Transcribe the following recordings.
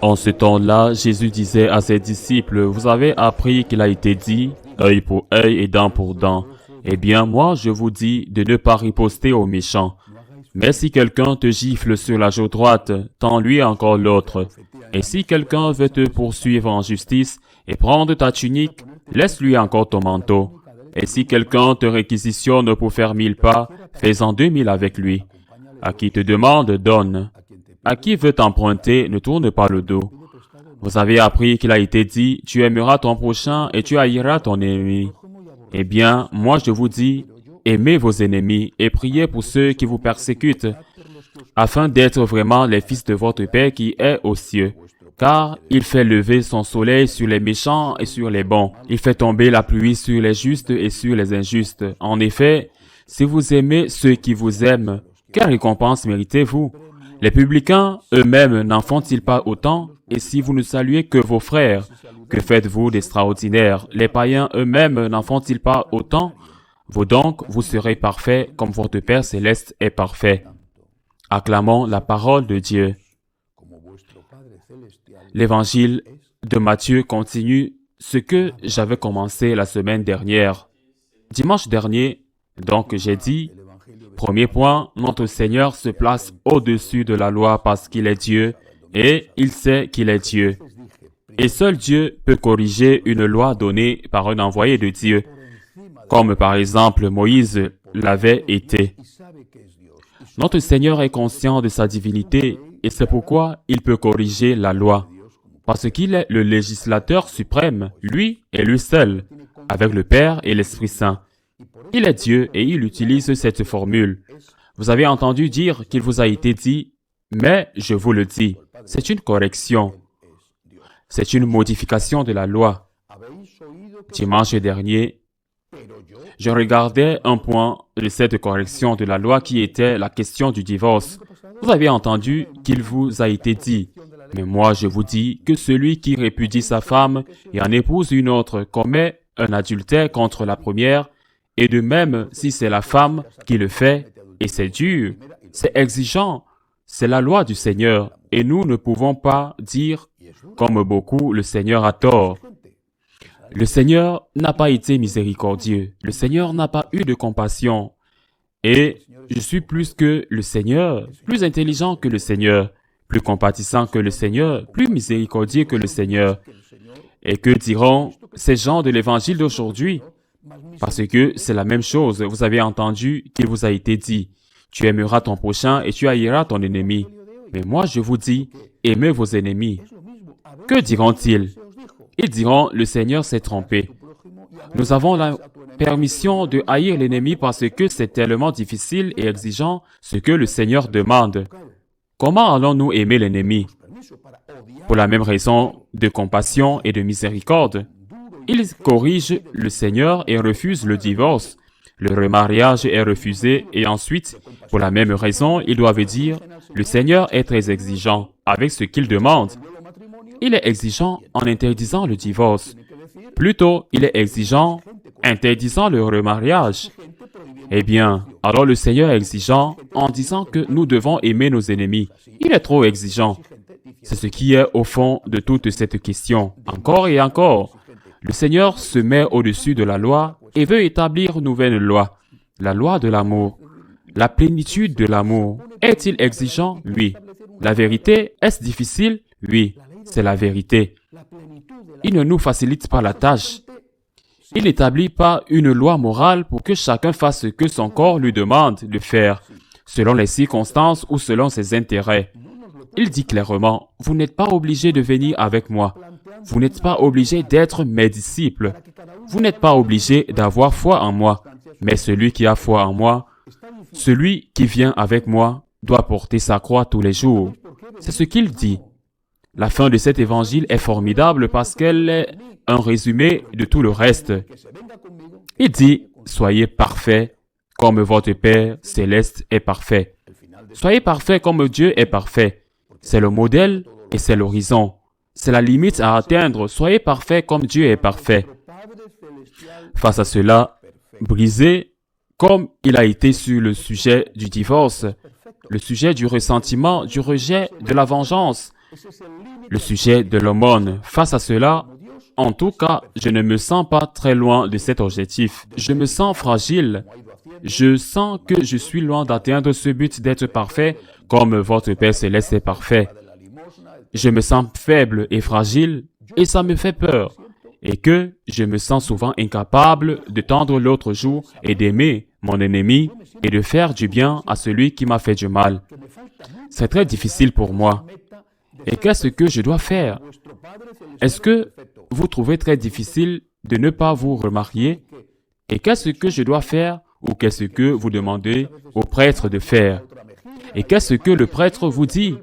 En ce temps-là, Jésus disait à ses disciples, « Vous avez appris qu'il a été dit, œil pour œil et dent pour dent. Eh bien, moi, je vous dis de ne pas riposter aux méchants. Mais si quelqu'un te gifle sur la joue droite, tends-lui encore l'autre. Et si quelqu'un veut te poursuivre en justice et prendre ta tunique, laisse-lui encore ton manteau. Et si quelqu'un te réquisitionne pour faire 1000 pas, fais-en 2000 avec lui. À qui te demande, donne. À qui veut t'emprunter, ne tourne pas le dos. Vous avez appris qu'il a été dit, tu aimeras ton prochain et tu haïras ton ennemi. Eh bien, moi je vous dis, aimez vos ennemis et priez pour ceux qui vous persécutent, afin d'être vraiment les fils de votre Père qui est aux cieux. Car il fait lever son soleil sur les méchants et sur les bons. Il fait tomber la pluie sur les justes et sur les injustes. En effet, si vous aimez ceux qui vous aiment, quelle récompense méritez-vous? Les publicains eux-mêmes n'en font-ils pas autant? Et si vous ne saluez que vos frères, que faites-vous d'extraordinaire? Les païens eux-mêmes n'en font-ils pas autant? Vous donc, vous serez parfaits comme votre Père céleste est parfait. Acclamons la parole de Dieu. L'évangile de Matthieu continue ce que j'avais commencé la semaine dernière. Dimanche dernier, donc j'ai dit, premier point, notre Seigneur se place au-dessus de la loi parce qu'il est Dieu et il sait qu'il est Dieu. Et seul Dieu peut corriger une loi donnée par un envoyé de Dieu, comme par exemple Moïse l'avait été. Notre Seigneur est conscient de sa divinité et c'est pourquoi il peut corriger la loi. Parce qu'il est le législateur suprême, lui et lui seul, avec le Père et l'Esprit Saint. Il est Dieu et il utilise cette formule. Vous avez entendu dire qu'il vous a été dit, mais je vous le dis, c'est une correction. C'est une modification de la loi. Dimanche dernier, je regardais un point de cette correction de la loi qui était la question du divorce. Vous avez entendu qu'il vous a été dit, mais moi je vous dis que celui qui répudie sa femme et en épouse une autre commet un adultère contre la première, et de même si c'est la femme qui le fait, et c'est dur, c'est exigeant, c'est la loi du Seigneur, et nous ne pouvons pas dire, comme beaucoup, le Seigneur a tort. Le Seigneur n'a pas été miséricordieux, le Seigneur n'a pas eu de compassion, et je suis plus que le Seigneur, plus intelligent que le Seigneur, plus compatissant que le Seigneur, plus miséricordieux que le Seigneur. Et que diront ces gens de l'Évangile d'aujourd'hui? Parce que c'est la même chose, vous avez entendu qu'il vous a été dit, tu aimeras ton prochain et tu haïras ton ennemi. Mais moi je vous dis, aimez vos ennemis. Que diront-ils? Ils diront, le Seigneur s'est trompé. Nous avons la permission de haïr l'ennemi parce que c'est tellement difficile et exigeant ce que le Seigneur demande. Comment allons-nous aimer l'ennemi? Pour la même raison de compassion et de miséricorde. Ils corrigent le Seigneur et refusent le divorce. Le remariage est refusé et ensuite, pour la même raison, ils doivent dire, le Seigneur est très exigeant avec ce qu'il demande. Il est exigeant en interdisant le divorce. Plutôt, il est exigeant interdisant le remariage. Eh bien, alors le Seigneur est exigeant en disant que nous devons aimer nos ennemis. Il est trop exigeant. C'est ce qui est au fond de toute cette question. Encore et encore, le Seigneur se met au-dessus de la loi et veut établir une nouvelle loi, la loi de l'amour. La plénitude de l'amour. Est-il exigeant? Oui. La vérité, est-ce difficile? Oui, c'est la vérité. Il ne nous facilite pas la tâche. Il n'établit pas une loi morale pour que chacun fasse ce que son corps lui demande de faire, selon les circonstances ou selon ses intérêts. Il dit clairement, vous n'êtes pas obligé de venir avec moi. Vous n'êtes pas obligé d'être mes disciples. Vous n'êtes pas obligé d'avoir foi en moi. Mais celui qui a foi en moi, celui qui vient avec moi, doit porter sa croix tous les jours. C'est ce qu'il dit. La fin de cet évangile est formidable parce qu'elle est un résumé de tout le reste. Il dit, soyez parfaits comme votre Père céleste est parfait. Soyez parfaits comme Dieu est parfait. C'est le modèle et c'est l'horizon. C'est la limite à atteindre. Soyez parfaits comme Dieu est parfait. Face à cela, brisé, comme il a été sur le sujet du divorce, le sujet du ressentiment, du rejet, de la vengeance, le sujet de l'aumône. Face à cela, en tout cas, je ne me sens pas très loin de cet objectif. Je me sens fragile. Je sens que je suis loin d'atteindre ce but d'être parfait comme votre Père Céleste est parfait. Je me sens faible et fragile et ça me fait peur. Et que je me sens souvent incapable de tendre l'autre joue et d'aimer mon ennemi et de faire du bien à celui qui m'a fait du mal. C'est très difficile pour moi. Et qu'est-ce que je dois faire? Est-ce que vous trouvez très difficile de ne pas vous remarier? Et qu'est-ce que je dois faire ou qu'est-ce que vous demandez au prêtre de faire? Et qu'est-ce que le prêtre vous dit?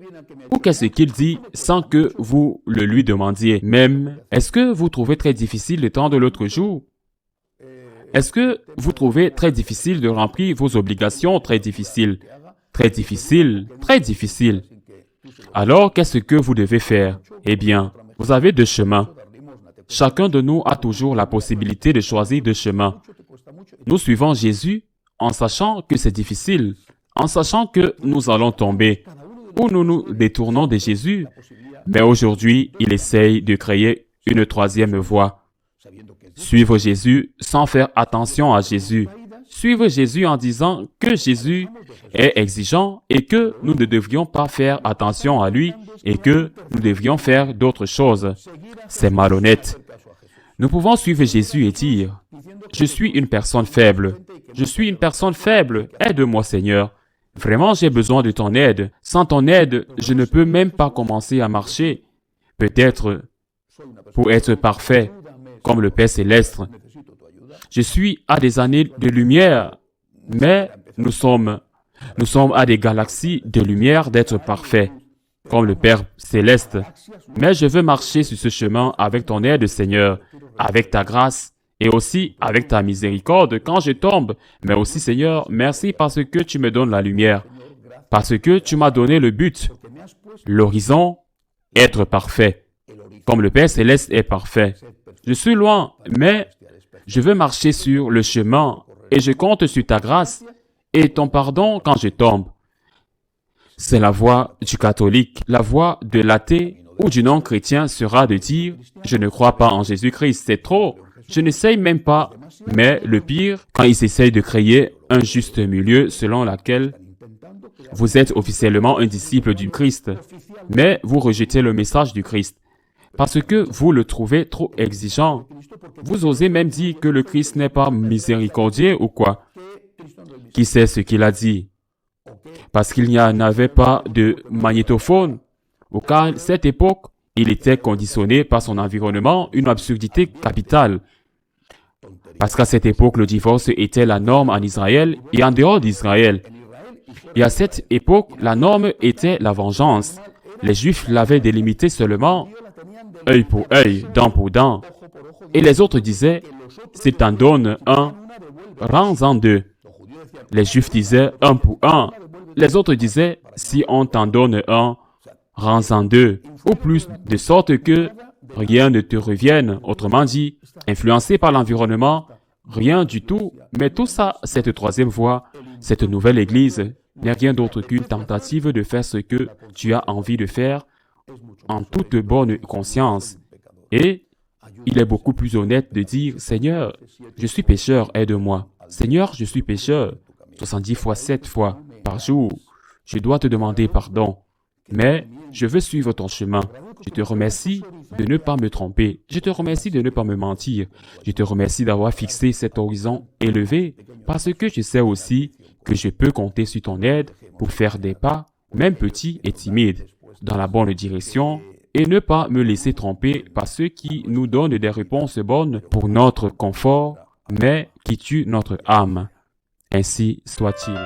Ou qu'est-ce qu'il dit sans que vous le lui demandiez? Même, est-ce que vous trouvez très difficile de tendre l'autre jour? Est-ce que vous trouvez très difficile de remplir vos obligations? Très difficile. Très difficile. Très difficile. Alors, qu'est-ce que vous devez faire? Eh bien, vous avez deux chemins. Chacun de nous a toujours la possibilité de choisir deux chemins. Nous suivons Jésus en sachant que c'est difficile, en sachant que nous allons tomber, ou nous nous détournons de Jésus. Mais aujourd'hui, il essaye de créer une troisième voie. Suivre Jésus sans faire attention à Jésus. Suivre Jésus en disant que Jésus est exigeant et que nous ne devrions pas faire attention à lui et que nous devrions faire d'autres choses. C'est malhonnête. Nous pouvons suivre Jésus et dire, « Je suis une personne faible. Je suis une personne faible. Aide-moi, Seigneur. Vraiment, j'ai besoin de ton aide. Sans ton aide, je ne peux même pas commencer à marcher. Peut-être pour être parfait, comme le Père Céleste. Je suis à des années de lumière, mais nous sommes à des galaxies de lumière d'être parfaits, comme le Père Céleste. Mais je veux marcher sur ce chemin avec ton aide, Seigneur, avec ta grâce et aussi avec ta miséricorde quand je tombe. Mais aussi, Seigneur, merci parce que tu me donnes la lumière, parce que tu m'as donné le but, l'horizon, être parfait, comme le Père Céleste est parfait. Je suis loin, mais je veux marcher sur le chemin et je compte sur ta grâce et ton pardon quand je tombe. C'est la voie du catholique, la voie de l'athée ou du non-chrétien sera de dire « Je ne crois pas en Jésus-Christ, c'est trop, je n'essaye même pas. » Mais le pire, quand ils essayent de créer un juste milieu selon lequel vous êtes officiellement un disciple du Christ, mais vous rejetez le message du Christ. Parce que vous le trouvez trop exigeant. Vous osez même dire que le Christ n'est pas miséricordieux ou quoi? Qui sait ce qu'il a dit? Parce qu'il n'y en avait pas de magnétophone. Au cas de cette époque, il était conditionné par son environnement, une absurdité capitale. Parce qu'à cette époque, le divorce était la norme en Israël et en dehors d'Israël. Et à cette époque, la norme était la vengeance. Les Juifs l'avaient délimité seulement œil pour œil, dent pour dent. Et les autres disaient, si t'en donnes un, rends-en deux. Les Juifs disaient un pour un. Les autres disaient, si on t'en donne un, rends-en deux, ou plus, de sorte que rien ne te revienne. Autrement dit, influencé par l'environnement, rien du tout. Mais tout ça, cette troisième voie, cette nouvelle Église, n'est rien d'autre qu'une tentative de faire ce que tu as envie de faire en toute bonne conscience. Et il est beaucoup plus honnête de dire, « Seigneur, je suis pécheur, aide-moi. Seigneur, je suis pécheur. 70 fois 7 fois par jour. Je dois te demander pardon. Mais je veux suivre ton chemin. Je te remercie de ne pas me tromper. Je te remercie de ne pas me mentir. Je te remercie d'avoir fixé cet horizon élevé parce que je sais aussi que je peux compter sur ton aide pour faire des pas, même petits et timides, dans la bonne direction et ne pas me laisser tromper par ceux qui nous donnent des réponses bonnes pour notre confort, mais qui tuent notre âme. Ainsi soit-il.